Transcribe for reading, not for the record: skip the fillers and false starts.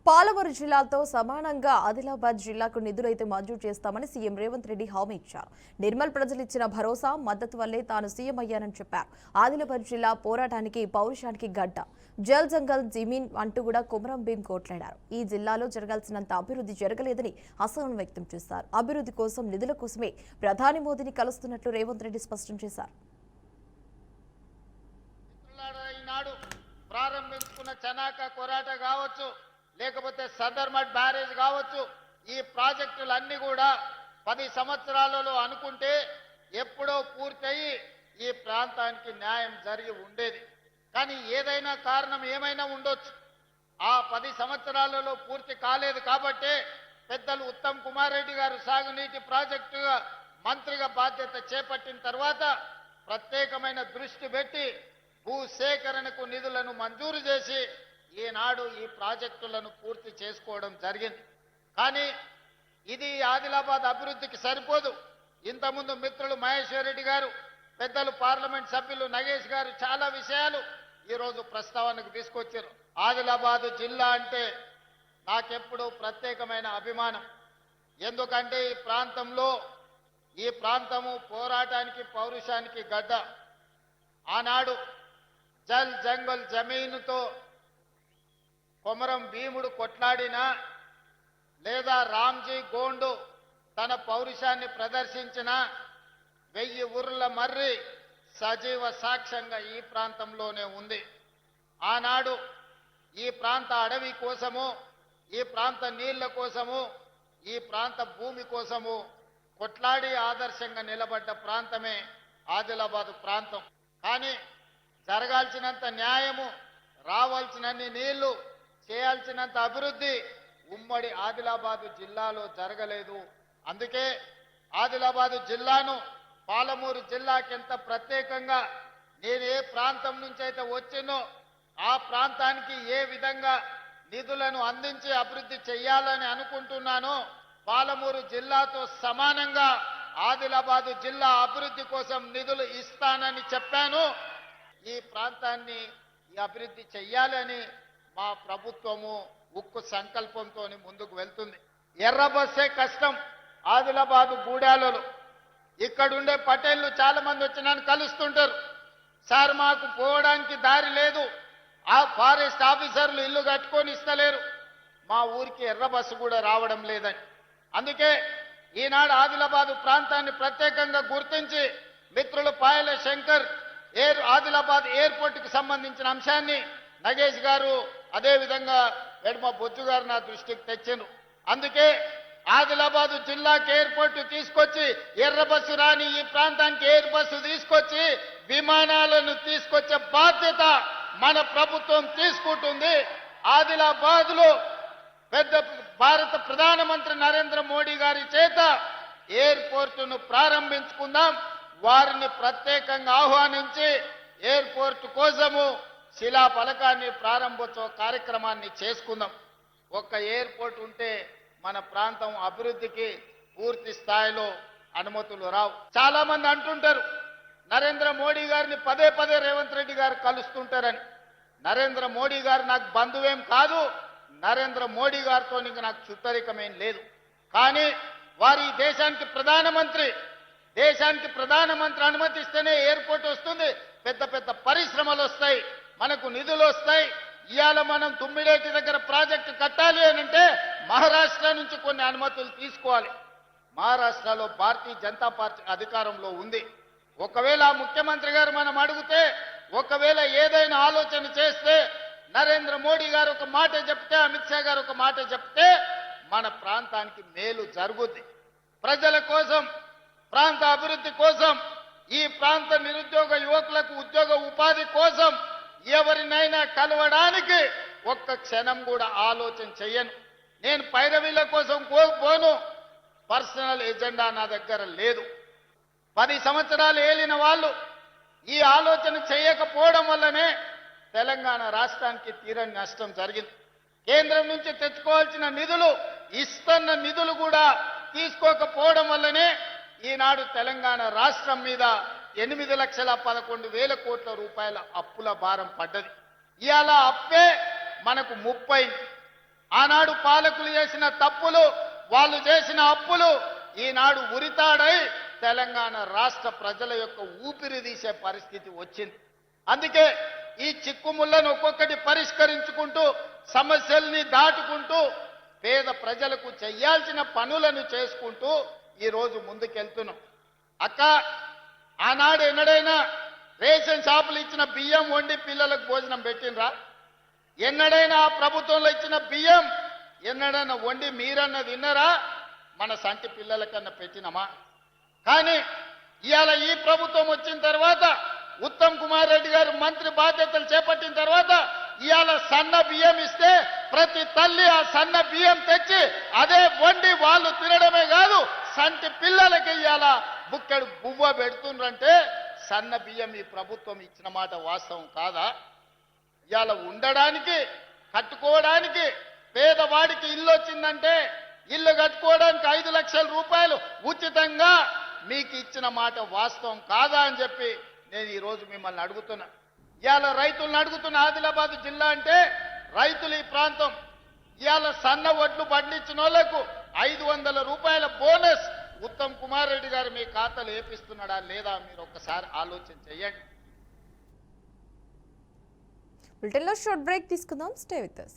పాలమూరు జిల్లాతో సమానంగా ఆదిలాబాద్ జిల్లాకు నిధులైతే మంజూరు చేస్తామని సీఎం రేవంత్ రెడ్డి హామీ ఇచ్చారు. నిర్మల్ ప్రజలిచ్చిన భరోసా మద్దతు వల్లే తాను సీఎం అయ్యానని చెప్పారు. ఆదిలాబాద్ జిల్లా పోరాటానికి పౌరుషానికి గడ్డ, జల్ జంగల్ జమీన్ అంటూ కూడా కొమరం భీం కోట్లాడారు. ఈ జిల్లాలో జరగాల్సినంత అభివృద్ధి జరగలేదని అసహనం వ్యక్తం చేశారు. అభివృద్ధి కోసం నిధుల కోసమే ప్రధాని మోదీని కలుస్తున్నట్లు రేవంత్ రెడ్డి స్పష్టం చేశారు. ప్రారంభించుకున్న చనాక కొరాట కావచ్చు, లేకపోతే సదర్మట్ బ్యారేజ్ కావచ్చు, ఈ ప్రాజెక్టులన్నీ కూడా 10 సంవత్సరాలలో అనుకుంటే ఎప్పుడో పూర్తయి ఈ ప్రాంతానికి న్యాయం జరిగి ఉండేది. కానీ ఏదైనా కారణం ఏమైనా ఉండొచ్చు, ఆ 10 సంవత్సరాలలో పూర్తి కాలేదు. కాబట్టే పెద్దలు ఉత్తమ్ కుమార్ రెడ్డి గారు సాగునీటి ప్రాజెక్టుగా మంత్రిగా బాధ్యత చేపట్టిన తర్వాత ప్రత్యేకమైన దృష్టి పెట్టి భూసేకరణకు నిధులను మంజూరు చేసి ఈనాడు ఈ ప్రాజెక్టులను పూర్తి చేసుకోవడం జరిగింది. కానీ ఇది ఆదిలాబాద్ అభివృద్ధికి సరిపోదు. ఇంతకుముందు మిత్రులు మహేశ్వర్ రెడ్డి గారు, పెద్దలు పార్లమెంట్ సభ్యులు నగేష్ గారు చాలా విషయాలు ఈరోజు ప్రస్తావనకు తీసుకొచ్చారు. ఆదిలాబాద్ జిల్లా అంటే నాకెప్పుడు ప్రత్యేకమైన అభిమానం. ఎందుకంటే ఈ ప్రాంతము పోరాటానికి పౌరుషానికి గడ్డ. ఆనాడు జల్ జంగల్ జమీనుతో కొమరం భీముడు కొట్లాడినా, లేదా రామ్జీ గోండు తన పౌరుషాన్ని ప్రదర్శించిన 1000 ఊర్ల మర్రి సజీవ సాక్ష్యంగా ఈ ప్రాంతంలోనే ఉంది. ఆనాడు ఈ ప్రాంత అడవి కోసము, ఈ ప్రాంత నీళ్ల కోసము, ఈ ప్రాంత భూమి కోసము కొట్లాడి ఆదర్శంగా నిలబడ్డ ప్రాంతమే ఆదిలాబాద్ ప్రాంతం. కానీ జరగాల్సినంత న్యాయము, రావాల్సినన్ని నీళ్లు, చేయాల్సినంత అభివృద్ధి ఉమ్మడి ఆదిలాబాద్ జిల్లాలో జరగలేదు. అందుకే ఆదిలాబాద్ జిల్లాను పాలమూరు జిల్లాకెంత ప్రత్యేకంగా నేను ఏ ప్రాంతం నుంచి అయితే వచ్చినో ఆ ప్రాంతానికి ఏ విధంగా నిధులను అందించి అభివృద్ధి చేయాలని అనుకుంటున్నానో, పాలమూరు జిల్లాతో సమానంగా ఆదిలాబాద్ జిల్లా అభివృద్ధి కోసం నిధులు ఇస్తానని చెప్పాను. ఈ ప్రాంతాన్ని అభివృద్ధి చెయ్యాలని మా ప్రభుత్వము ఉక్కు సంకల్పంతో ముందుకు వెళ్తుంది. ఎర్ర బస్సే కష్టం. ఆదిలాబాద్ గూడాలలో ఇక్కడుండే పటేళ్లు చాలా మంది వచ్చి నన్ను కలుస్తుంటారు. సార్, మాకు పోవడానికి దారి లేదు, ఆ ఫారెస్ట్ ఆఫీసర్లు ఇల్లు కట్టుకొని ఇస్తలేరు, మా ఊరికి ఎర్ర బస్సు కూడా రావడం లేదని. అందుకే ఈనాడు ఆదిలాబాద్ ప్రాంతాన్ని ప్రత్యేకంగా గుర్తించి మిత్రులు పాయల శంకర్ ఆదిలాబాద్ ఎయిర్పోర్టుకు సంబంధించిన అంశాన్ని నగేష్ గారు, అదేవిధంగా వెడమ బొజ్జు గారు నా దృష్టికి తెచ్చారు. అందుకే ఆదిలాబాద్ జిల్లాకి ఎయిర్పోర్టు తీసుకొచ్చి, ఎర్ర బస్సు రాని ఈ ప్రాంతానికి ఎయిర్ బస్సు తీసుకొచ్చి విమానాలను తీసుకొచ్చే బాధ్యత మన ప్రభుత్వం తీసుకుంటుంది. ఆదిలాబాద్ లో పెద్ద భారత ప్రధానమంత్రి నరేంద్ర మోడీ గారి చేత ఎయిర్పోర్టును ప్రారంభించుకుందాం. వారిని ప్రత్యేకంగా ఆహ్వానించి ఎయిర్పోర్ట్ కోసము శిలా ఫలకాన్ని, ప్రారంభోత్సవ కార్యక్రమాన్ని చేసుకుందాం. ఒక్క ఎయిర్పోర్ట్ ఉంటే మన ప్రాంతం అభివృద్ధికి పూర్తి స్థాయిలో అనుమతులు రావు. చాలా మంది అంటుంటారు నరేంద్ర మోడీ గారిని పదే పదే రేవంత్ రెడ్డి గారు కలుస్తుంటారని. నరేంద్ర మోడీ గారు నాకు బంధువేం కాదు, నరేంద్ర మోడీ గారితో నాకు చుట్టరికమేం లేదు. కానీ వారి దేశానికి ప్రధానమంత్రి అనుమతిస్తేనే ఎయిర్పోర్ట్ వస్తుంది, పెద్ద పెద్ద పరిశ్రమలు వస్తాయి, మనకు నిధులు వస్తాయి. ఇవాళ మనం తుమ్మిడేటి దగ్గర ప్రాజెక్టు కట్టాలి అంటే మహారాష్ట్ర నుంచి కొన్ని అనుమతులు తీసుకోవాలి. మహారాష్ట్రలో భారతీయ జనతా పార్టీ అధికారంలో ఉంది. ఒకవేళ ముఖ్యమంత్రి గారు మనం అడిగితే, ఒకవేళ ఏదైనా ఆలోచన చేస్తే, నరేంద్ర మోడీ గారు ఒక మాట చెప్తే, అమిత్ షా గారు ఒక మాట చెప్తే మన ప్రాంతానికి మేలు జరుగుద్ది. ప్రజల కోసం, ప్రాంత అభివృద్ధి కోసం, ఈ ప్రాంత నిరుద్యోగ యువకులకు ఉద్యోగ ఉపాధి కోసం ఎవరినైనా కలవడానికి ఒక్క క్షణం కూడా ఆలోచన చెయ్యను. నేను పైరవీల కోసం పోను. పర్సనల్ ఎజెండా నా దగ్గర లేదు. 10 సంవత్సరాలు ఏలిన వాళ్ళు ఈ ఆలోచన చేయకపోవడం వల్లనే తెలంగాణ రాష్ట్రానికి తీరని నష్టం జరిగింది. కేంద్రం నుంచి తెచ్చుకోవాల్సిన నిధులు, ఇస్తున్న నిధులు కూడా తీసుకోకపోవడం వల్లనే ఈనాడు తెలంగాణ రాష్ట్రం మీద 8,11,000 కోట్ల రూపాయల అప్పుల భారం పడ్డది. ఇవాళ అప్పే మనకు 30. ఆనాడు పాలకులు చేసిన తప్పులు, వాళ్ళు చేసిన అప్పులు ఈనాడు ఉరితాడై తెలంగాణ రాష్ట్ర ప్రజల యొక్క ఊపిరి తీసే పరిస్థితి వచ్చింది. అందుకే ఈ చిక్కుముళ్లను ఒక్కొక్కటి పరిష్కరించుకుంటూ సమస్యల్ని దాటుకుంటూ పేద ప్రజలకు చేయాల్సిన పనులను చేసుకుంటూ ఈరోజు ముందుకెళ్తున్నాం. అక్క, ఆనాడు ఎన్నడైనా రేషన్ షాపులు ఇచ్చిన బియ్యం వండి పిల్లలకు భోజనం పెట్టినరా? ఎన్నడైనా ఆ ప్రభుత్వంలో ఇచ్చిన బియ్యం ఎన్నడైనా వండి మీరన్నా తిన్నరా? మన సంటి పిల్లలకన్నా పెట్టినమా? కానీ ఇవాళ ఈ ప్రభుత్వం వచ్చిన తర్వాత, ఉత్తమ్ కుమార్ రెడ్డి గారు మంత్రి బాధ్యతలు చేపట్టిన తర్వాత ఇవాళ సన్న బియ్యం ఇస్తే ప్రతి తల్లి ఆ సన్న బియ్యం తెచ్చి అదే వండి వాళ్ళు తినడమే కాదు, సంటి పిల్లలకి ఇవాళ బుక్కెడు బువ్వ పెడుతుండ్రంటే సన్న బియ్యం ఈ ప్రభుత్వం ఇచ్చిన మాట వాస్తవం కాదా? ఇవాళ ఉండడానికి, కట్టుకోవడానికి, పేదవాడికి ఇల్లు వచ్చిందంటే ఇల్లు కట్టుకోవడానికి 5 లక్షల రూపాయలు ఉచితంగా మీకు ఇచ్చిన మాట వాస్తవం కాదా అని చెప్పి నేను ఈరోజు మిమ్మల్ని అడుగుతున్నా. ఇవాళ రైతులను అడుగుతున్న, ఆదిలాబాద్ జిల్లా అంటే రైతులు ఈ ప్రాంతం. ఇవాళ సన్న వడ్లు పండించిన వాళ్ళకు 500 రూపాయల బోనస్ ఉత్తమ్ కుమార్ రెడ్డి గారు మీ ఖాతాలు వేపిస్తున్నాడా లేదా మీరు ఒక్కసారి ఆలోచన చేయండి. బులెటిన్లో షార్ట్ బ్రేక్ తీసుకుందాం. Stay with us.